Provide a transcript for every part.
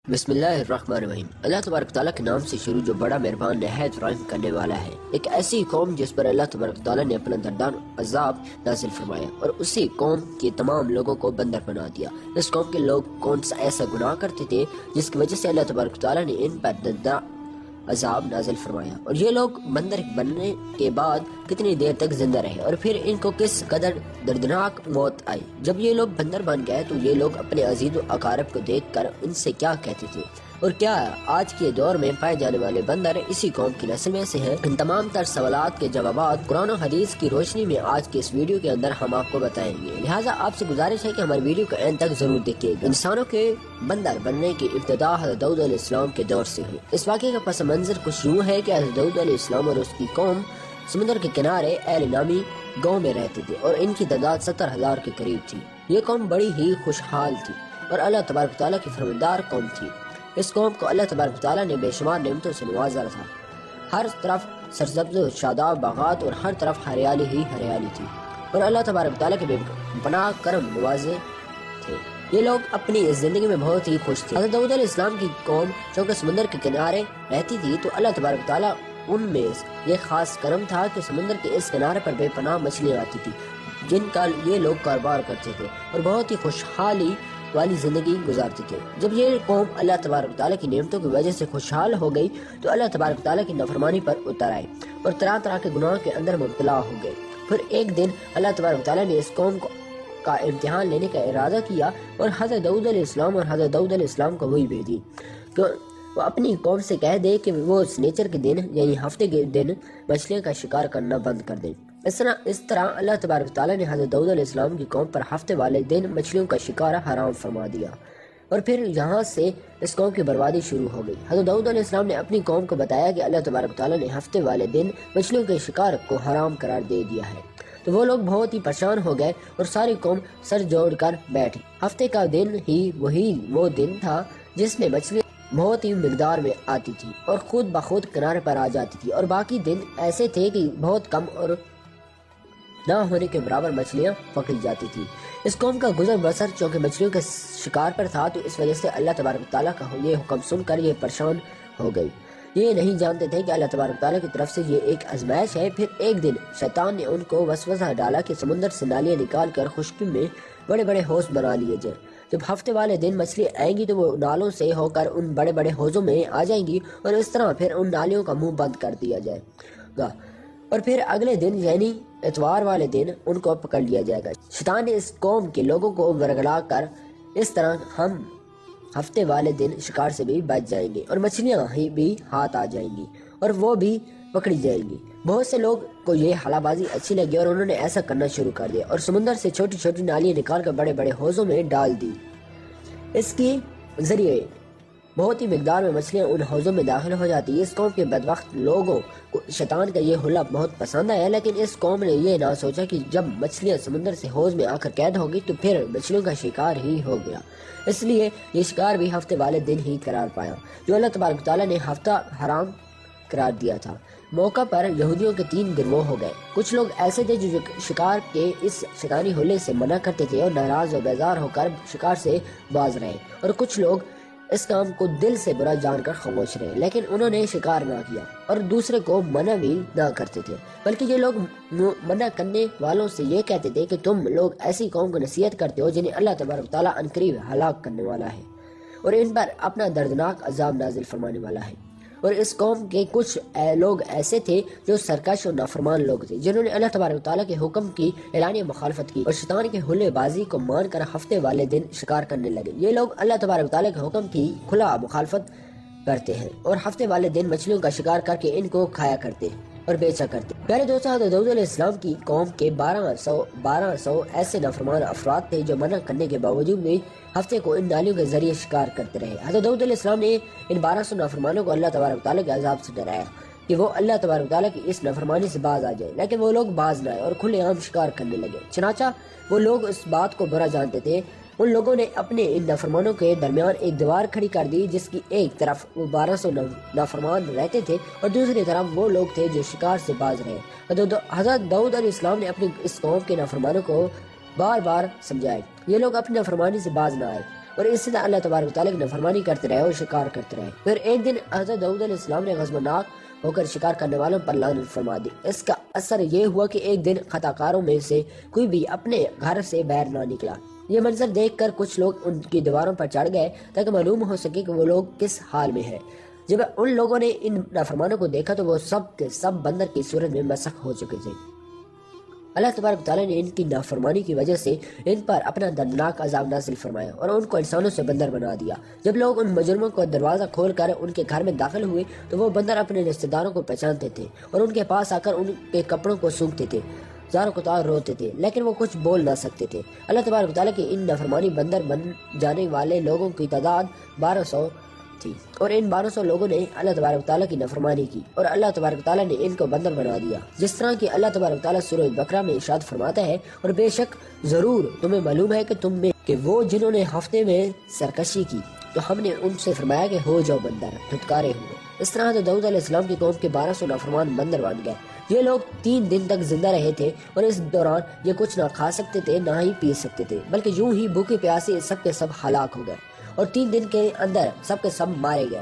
بسم اللہ الرحمن الرحیم۔ اللہ تبارک تعالیٰ کے نام سے شروع جو بڑا مہربان نہایت رحم کرنے والا ہے۔ ایک ایسی قوم جس پر اللہ تبارک تعالیٰ نے اپنا دردناک عذاب نازل فرمایا اور اسی قوم کے تمام لوگوں کو بندر بنا دیا۔ اس قوم کے لوگ کون سا ایسا گناہ کرتے تھے جس کی وجہ سے اللہ تبارک تعالیٰ نے ان پر دردناک عذاب نازل فرمایا، اور یہ لوگ بندر بننے کے بعد کتنی دیر تک زندہ رہے اور پھر ان کو کس قدر دردناک موت آئی۔ جب یہ لوگ بندر بن گئے تو یہ لوگ اپنے عزیز و اقارب کو دیکھ کر ان سے کیا کہتے تھے، اور کیا آج کے دور میں پائے جانے والے بندر اسی قوم کی نسل میں سے ہیں؟ ان تمام تر سوالات کے جوابات قرآن و حدیث کی روشنی میں آج کے اس ویڈیو کے اندر ہم آپ کو بتائیں گے، لہٰذا آپ سے گزارش ہے کہ ہماری ویڈیو کو اینڈ تک ضرور دیکھیے گا۔ انسانوں کے بندر بننے کی ابتدا حضرت داؤد علیہ السلام کے دور سے ہوئی۔ اس واقعے کا پس منظر کچھ یوں ہے کہ حضرت داؤد علیہ السلام اور اس کی قوم سمندر کے کنارے ایل نامی گاؤں میں رہتے تھے، اور ان کی تعداد 70,000 کے قریب تھی۔ یہ قوم بڑی ہی خوشحال تھی اور اللہ تبارک تعالیٰ کی فرمانبردار قوم تھی۔ اس قوم کو اللہ تبارک تعالیٰ نے بے شمار نعمتوں سے نوازا تھا۔ ہر طرف سرسبز و شاداب باغات اور ہر طرف ہریالی ہی ہریالی تھی، اور اللہ تبارک تعالیٰ کے بے پناہ کرم نوازے تھے۔ یہ لوگ اپنی اس زندگی میں بہت ہی خوش تھے۔ حضرت داؤد علیہ السلام کی قوم چونکہ سمندر کے کنارے رہتی تھی تو اللہ تبارک تعالیٰ ان میں یہ خاص کرم تھا کہ سمندر کے اس کنارے پر بے پناہ مچھلیاں آتی تھی جن کا یہ لوگ کاروبار کرتے تھے اور بہت ہی خوشحالی والی زندگی گزارتے تھے۔ جب یہ قوم اللہ تبارک تعالیٰ کی نعمتوں کی وجہ سے خوشحال ہو گئی تو اللہ تبارک تعالیٰ کی نافرمانی پر اتر آئے اور طرح طرح کے گناہ کے اندر مبتلا ہو گئے۔ پھر ایک دن اللہ تبارک تعالیٰ نے اس قوم کا امتحان لینے کا ارادہ کیا اور حضرت داؤد علیہ السلام کو وہی بھیجی کہ وہ اپنی قوم سے کہہ دے کہ وہ سنیچر کے دن یعنی ہفتے کے دن مچھلیوں کا شکار کرنا بند کر دیں۔ اس طرح اللہ تبارک تعالیٰ نے حضرت داؤد علیہ السلام کی قوم پر ہفتے والے دن مچھلیوں کا شکار حرام فرما دیا، اور پھر یہاں سے اس قوم کی بربادی شروع ہو گئی۔ حضرت داؤد علیہ السلام نے اپنی قوم کو بتایا کہ اللہ تبارک تعالیٰ نے ہفتے والے دن مچھلیوں کے شکار کو حرام قرار دے دیا ہے، تو وہ لوگ بہت ہی پریشان ہو گئے اور ساری قوم سر جوڑ کر بیٹھی۔ ہفتے کا دن ہی وہ دن تھا جس میں مچھلی بہت ہی مقدار میں آتی تھی اور خود بخود کنارے پر آ جاتی تھی، اور باقی دن ایسے تھے کہ بہت کم اور نہ ہونے کے برابر مچھلیاں پکڑی جاتی تھی۔ اس قوم کا گزر بسر چونکہ مچھلیوں کے شکار پر تھا تو اس وجہ سے اللہ تبارک تعالیٰ کا یہ حکم سن کر یہ پریشان ہو گئی۔ یہ نہیں جانتے تھے کہ اللہ تبارک تعالیٰ کی طرف سے یہ ایک آزمائش ہے۔ پھر ایک دن شیطان نے ان کو وسوسہ ڈالا کہ سمندر سے نالیاں نکال کر خشکی میں بڑے بڑے حوض بنا لیے جائیں۔ جب ہفتے والے دن مچھلی آئیں گی تو وہ نالوں سے ہو کر ان بڑے بڑے حوضوں میں آ جائیں گی، اور اس طرح پھر ان نالیوں کا منہ بند کر دیا جائے گا، اور پھر اگلے دن یعنی اتوار والے دن ان کو پکڑ لیا جائے گا۔ شیطان نے اس قوم کے لوگوں کو ورگلا کر اس طرح ہم ہفتے والے دن شکار سے بھی بچ جائیں گے اور مچھلیاں ہی بھی ہاتھ آ جائیں گی اور وہ بھی پکڑی جائیں گی۔ بہت سے لوگ کو یہ حالہ بازی اچھی لگی اور انہوں نے ایسا کرنا شروع کر دیا اور سمندر سے چھوٹی چھوٹی نالیاں نکال کر بڑے بڑے حوضوں میں ڈال دی۔ اس کے ذریعے بہت ہی مقدار میں مچھلیاں ان حوضوں میں داخل ہو جاتی۔ اس قوم کے بدبخت لوگوں کو شیطان کا یہ حلہ بہت پسند آیا، لیکن اس قوم نے یہ نہ سوچا کہ جب مچھلیاں سمندر سے حوض میں آ کر قید ہوگی تو پھر مچھلیوں کا شکار ہی ہو گیا۔ اس لیے یہ شکار بھی ہفتے والے دن ہی قرار پایا جو اللہ تبارک تعالیٰ نے ہفتہ حرام قرار دیا تھا۔ موقع پر یہودیوں کے 3 گروہ ہو گئے۔ کچھ لوگ ایسے تھے جو شکار کے اس شیطانی حلے سے منع کرتے تھے اور ناراض و بیزار ہو کر شکار سے باز رہے، اور کچھ لوگ اس کام کو دل سے برا جان کر خاموش رہے لیکن انہوں نے شکار نہ کیا اور دوسرے کو منع بھی نہ کرتے تھے، بلکہ یہ لوگ منع کرنے والوں سے یہ کہتے تھے کہ تم لوگ ایسی قوم کو نصیحت کرتے ہو جنہیں اللہ تبارک تعالیٰ عنقریب ہلاک کرنے والا ہے اور ان پر اپنا دردناک عذاب نازل فرمانے والا ہے۔ اور اس قوم کے کچھ لوگ ایسے تھے جو سرکش اور نافرمان لوگ تھے جنہوں نے اللہ تبارک تعالیٰ کے حکم کی اعلانیہ مخالفت کی اور شیطان کے حلے بازی کو مان کر ہفتے والے دن شکار کرنے لگے۔ یہ لوگ اللہ تبارک تعالیٰ کے حکم کی کھلا مخالفت کرتے ہیں اور ہفتے والے دن مچھلیوں کا شکار کر کے ان کو کھایا کرتے اور بیچا کرتے۔ پیارے دوستو، حضرت داؤد علیہ السلام کی قوم کے 1200 ایسے نافرمان افراد تھے جو منع کرنے کے باوجود بھی ہفتے کو ان نالیوں کے ذریعے شکار کرتے رہے۔ حضرت داؤد علیہ السلام نے ان 1200 نافرمانوں کو اللہ تبارک تعالیٰ کے عذاب سے ڈرایا کہ وہ اللہ تبارک تعالیٰ کی اس نافرمانی سے باز آ جائے، لیکن وہ لوگ باز نہ آئے اور کھلے عام شکار کرنے لگے۔ چنانچہ وہ لوگ اس بات کو برا جانتے تھے۔ ان لوگوں نے اپنے ان نافرمانوں کے درمیان ایک دیوار کھڑی کر دی جس کی ایک طرف وہ 1200 نافرمان رہتے تھے اور دوسری طرف وہ لوگ تھے جو شکار سے باز رہے۔ حضرت داؤد علیہ السلام نے اپنی اس قوم کے نافرمانوں کو بار بار سمجھائے۔ یہ لوگ اپنی نافرمانی سے باز نہ آئے اور اسی طرح اللہ تبارک و تعالیٰ کی نافرمانی کرتے رہے اور شکار کرتے رہے۔ پھر ایک دن حضرت داؤد علیہ السلام نے غضبناک ہو کر شکار کرنے والوں پر لعنت فرما دی۔ اس کا اثر یہ ہوا کہ ایک دن خطا کاروں میں سے کوئی بھی اپنے گھر سے باہر نہ نکلا۔ یہ منظر دیکھ کر کچھ لوگ ان کی دیواروں پر چڑھ گئے تاکہ معلوم ہو سکے کہ وہ لوگ کس حال میں ہیں۔ جب ان لوگوں نے ان نافرمانوں کو دیکھا تو وہ سب کے سب بندر کی صورت میں مسخ ہو چکے تھے۔ اللہ تبارک و تعالیٰ نے ان کی نافرمانی کی وجہ سے ان پر اپنا دردناک عذاب نازل فرمایا اور ان کو انسانوں سے بندر بنا دیا۔ جب لوگ ان مجرموں کو دروازہ کھول کر ان کے گھر میں داخل ہوئے تو وہ بندر اپنے رشتہ داروں کو پہچانتے تھے اور ان کے پاس آ کر ان کے کپڑوں کو سونگھتے تھے، زار قطار روتے تھے، لیکن وہ کچھ بول نہ سکتے تھے۔ اللہ تبارک و تعالیٰ کے ان نافرمانی بندر بن جانے والے لوگوں کی تعداد 1200 تھی، اور ان 1200 لوگوں نے اللہ تبارک و تعالیٰ کی نافرمانی کی اور اللہ تبارک و تعالیٰ نے ان کو بندر بنا دیا، جس طرح کہ اللہ تبارک و تعالیٰ سورہ بقرہ میں ارشاد فرماتا ہے، اور بے شک ضرور تمہیں معلوم ہے کہ تم میں کہ وہ جنہوں نے ہفتے میں سرکشی کی تو ہم نے ان سے فرمایا کہ ہو جاؤ بندر، دھتکارے ہوئے۔ اس طرح تو داؤد علیہ السلام کی قوم کے 1200 نافرمان بندر بن گئے۔ یہ لوگ 3 دن تک زندہ رہے تھے اور اس دوران یہ کچھ نہ کھا سکتے تھے نہ ہی پی سکتے تھے، بلکہ یوں ہی بھوکے پیاسے سب کے سب ہلاک ہو گئے اور 3 دن کے اندر سب کے سب مارے گئے۔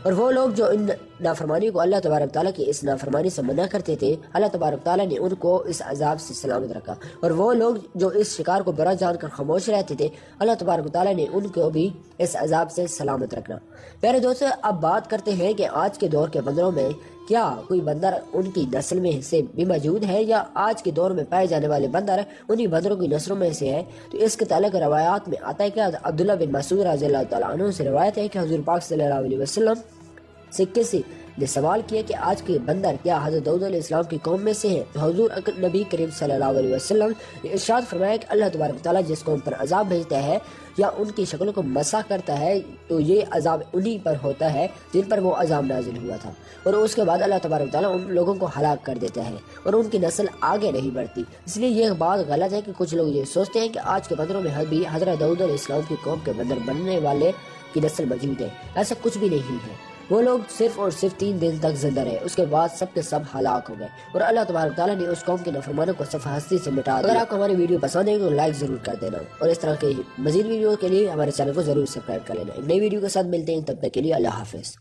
اور وہ لوگ جو ان نافرمانی کو اللہ تبارک تعالیٰ کی اس نافرمانی سے منع کرتے تھے، اللہ تبارک تعالیٰ نے ان کو اس عذاب سے سلامت رکھا، اور وہ لوگ جو اس شکار کو برا جان کر خاموش رہتے تھے، اللہ تبارک تعالیٰ نے ان کو بھی اس عذاب سے سلامت رکھنا۔ پیارے دوستو، اب بات کرتے ہیں کہ آج کے دور کے بندروں میں کیا کوئی بندر ان کی نسل میں سے بھی موجود ہے، یا آج کے دور میں پائے جانے والے بندر انہی بندروں کی نسلوں میں سے ہے؟ تو اس کے تعلق روایات میں آتا ہے کہ عبداللہ بن مسعود رضی اللہ تعالیٰ عنہ سے روایت ہے کہ حضور پاک صلی اللہ علیہ وسلم سے کسی نے سوال کیا کہ آج کے بندر کیا حضرت داؤد علیہ السلام کی قوم میں سے ہیں؟ تو حضور نبی کریم صلی اللہ علیہ وسلم نے ارشاد فرمایا کہ اللہ تبارک تعالیٰ جس قوم پر عذاب بھیجتا ہے یا ان کی شکلوں کو مسح کرتا ہے تو یہ عذاب انہی پر ہوتا ہے جن پر وہ عذاب نازل ہوا تھا، اور اس کے بعد اللہ تبارک تعالیٰ ان لوگوں کو ہلاک کر دیتا ہے اور ان کی نسل آگے نہیں بڑھتی۔ اس لیے یہ بات غلط ہے کہ کچھ لوگ یہ سوچتے ہیں کہ آج کے بندروں میں بھی حضرت داؤد علیہ السلام کی قوم کے بندر بننے والے کی نسل موجود ہے۔ ایسا کچھ بھی نہیں ہے۔ وہ لوگ صرف اور صرف 3 دن تک زندہ رہے، اس کے بعد سب کے سب ہلاک ہو گئے اور اللہ تبارک تعالیٰ نے اس قوم کے نافرمانوں کو صفحہ ہستی سے مٹا دیا۔ اگر آپ کو ہماری ویڈیو پسند ہے تو لائک ضرور کر دینا، اور اس طرح کے مزید ویڈیو کے لیے ہمارے چینل کو ضرور سبسکرائب کر لینا۔ ایک نئی ویڈیو کے ساتھ ملتے ہیں، تب تک کے لیے اللہ حافظ۔